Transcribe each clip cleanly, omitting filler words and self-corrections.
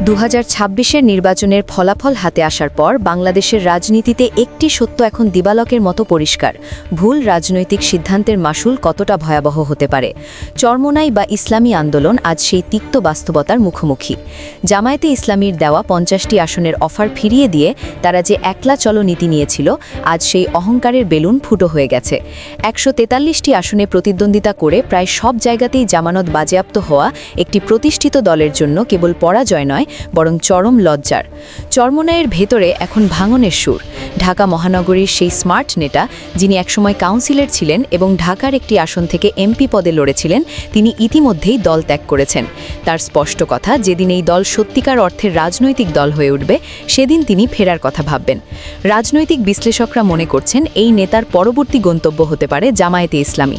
2026-এর নির্বাচনের ফলাফল হাতে আসার পর বাংলাদেশের রাজনীতিতে একটি সত্য এখন দিবালোকের মতো পরিষ্কার। ভুল রাজনৈতিক সিদ্ধান্তের মাসুল কতটা ভয়াবহ হতে পারে। চরমোনাই বা ইসলামী আন্দোলন আজ সেই তিক্ত বাস্তবতার মুখোমুখি। জামায়াতে ইসলামীর দেওয়া 50টি আসনের অফার ফিরিয়ে দিয়ে তারা যে একলা চলো নীতি নিয়েছিল, আজ সেই অহংকারের বেলুন ফুটো হয়ে গেছে। 143টি আসনে প্রতিদ্বন্দ্বিতা করে প্রায় সব জায়গাতেই জামানত বাজেয়াপ্ত হওয়া একটি প্রতিষ্ঠিত দলের জন্য কেবল পরাজয় নয়, বরং চরম লজ্জার। চরমোনাইয়ের ভেতরে এখন ভাঙনের সুর। ঢাকা মহানগরীর সেই স্মার্ট নেতা, যিনি একসময় কাউন্সিলর ছিলেন এবং ঢাকার একটি আসন থেকে এমপি পদে লড়েছিলেন, তিনি ইতিমধ্যেই দল ত্যাগ করেছেন। তার স্পষ্ট কথা, যেদিন এই দল সত্যিকার অর্থের রাজনৈতিক দল হয়ে উঠবে, সেদিন তিনি ফেরার কথা ভাববেন। রাজনৈতিক বিশ্লেষকরা মনে করছেন, এই নেতার পরবর্তী গন্তব্য হতে পারে জামায়াতে ইসলামী।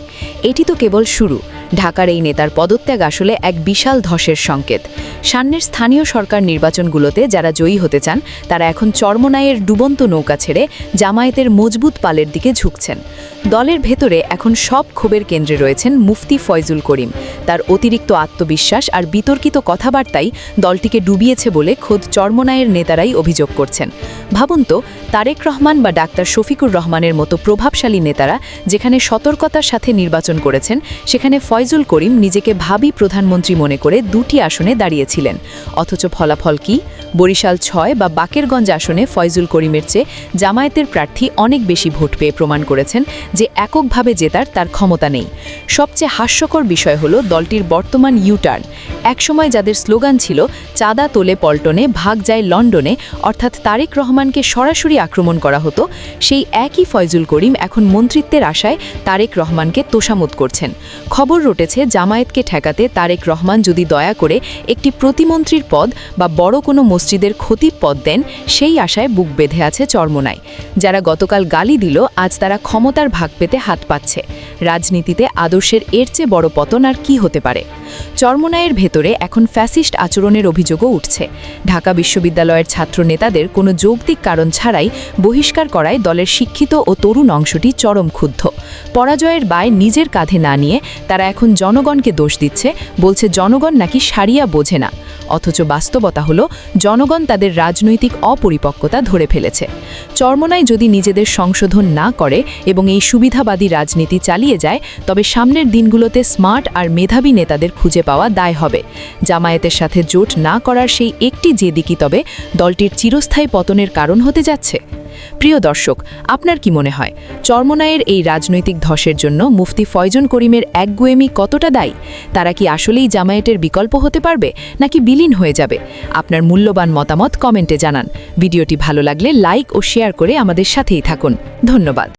এটি তো কেবল শুরু। ঢাকার এই নেতার পদত্যাগ আসলে এক বিশাল ধসের সংকেত। সামনের স্থানীয় সরকার নির্বাচনগুলোতে যারা জয়ী হতে চান, তারা এখন চরমোনাইয়ের ডুবন্ত নৌকা ছেড়ে জামায়াতের মজবুত পালের দিকে ঝুঁকছেন। দলের ভেতরে এখন সব ক্ষোভের কেন্দ্রে রয়েছেন মুফতি ফয়জুল করিম। তার অতিরিক্ত আত্মবিশ্বাস আর বিতর্কিত কথাবার্তাই দলটিকে ডুবিয়েছে বলে খোদ চরমোনাইয়ের নেতারাই অভিযোগ করছেন। ভাবুন তো, তারেক রহমান বা ডাক্তার শফিকুর রহমানের মতো প্রভাবশালী নেতারা যেখানে সতর্কতার সাথে নির্বাচন করেছেন, সেখানে ফয়জুল করিম নিজেকে ভাবী প্রধানমন্ত্রী মনে করে 2টি আসনে দাঁড়িয়েছিলেন। অথচ ফলাফল কি? বরিশাল 6 বা বাকেরগঞ্জ আসনে ফয়জুল করিমের চেয়ে জামায়াতের প্রার্থী অনেক বেশি ভোট পেয়ে প্রমাণ করেছেন যে এককভাবে জেতার তার ক্ষমতা নেই। সবচেয়ে হাস্যকর বিষয় হলো দলটির বর্তমান ইউটার্ন। একসময় যাদের স্লোগান ছিল চাঁদা তোলে পল্টনে, ভাগ যায় লন্ডনে, অর্থাৎ তারেক রহমানকে সরাসরি আক্রমণ করা হতো, সেই একই ফয়জুল করিম এখন মন্ত্রিত্বের আশায় তারেক রহমানকে তোষামত করছেন। খবর রটেছে, জামায়াতকে ঠেকাতে তারেক রহমান যদি দয়া করে একটি প্রতিমন্ত্রীর পদ বা বড় কোনো মসজিদের খতিব পদ দেন, সেই আশায় বুক বেঁধে আছে চরমোনাই। যারা গতকাল গালি দিল, আজ তারা ক্ষমতার ভাগ পেতে হাত পাচ্ছে। রাজনীতিতে আদর্শের এর চেয়ে বড় পতন আর কি হতে পারে? চরমোনাইয়ের ভেতরে এখন ফ্যাসিস্ট আচরণের অভিযোগও উঠছে। ঢাকা বিশ্ববিদ্যালয়ের ছাত্র নেতাদের কোনো যৌক্তিক কারণ ছাড়াই বহিষ্কার করায় দলের শিক্ষিত ও তরুণ অংশটি চরম ক্ষুব্ধ। পরাজয়ের দায় নিজের কাঁধে না নিয়ে তারা এখন জনগণকে দোষ দিচ্ছে, বলছে জনগণ নাকি সারিয়া বোঝে না। অথচ বাস্তবতা হলো, জনগণ তাদের রাজনৈতিক অপরিপক্কতা ধরে ফেলেছে। চরমোনাই যদি নিজেদের সংশোধন না করে এবং এই সুবিধাবাদী রাজনীতি চালিয়ে যায়, তবে সামনের দিনগুলোতে স্মার্ট আর মেধাবী নেতাদের খুঁজে পাওয়া দায় হবে। জামায়াতের সাথে জোট না করার সেই একটি জেদি কি তবে দলটির চিরস্থায়ী পতনের কারণ হতে যাচ্ছে? প্রিয় দর্শক, আপনার কি মনে হয়, চরমোনাইয়ের এই রাজনৈতিক ধসের জন্য মুফতি ফয়জুল করিমের একগুয়েমি কতটা দায়ী? তারা কি আসলেই জামায়াতের বিকল্প হতে পারবে, নাকি বিলীন হয়ে যাবে? আপনার মূল্যবান মতামত কমেন্টে জানান। ভিডিওটি ভালো লাগলে লাইক ও শেয়ার করে আমাদের সাথেই থাকুন। ধন্যবাদ।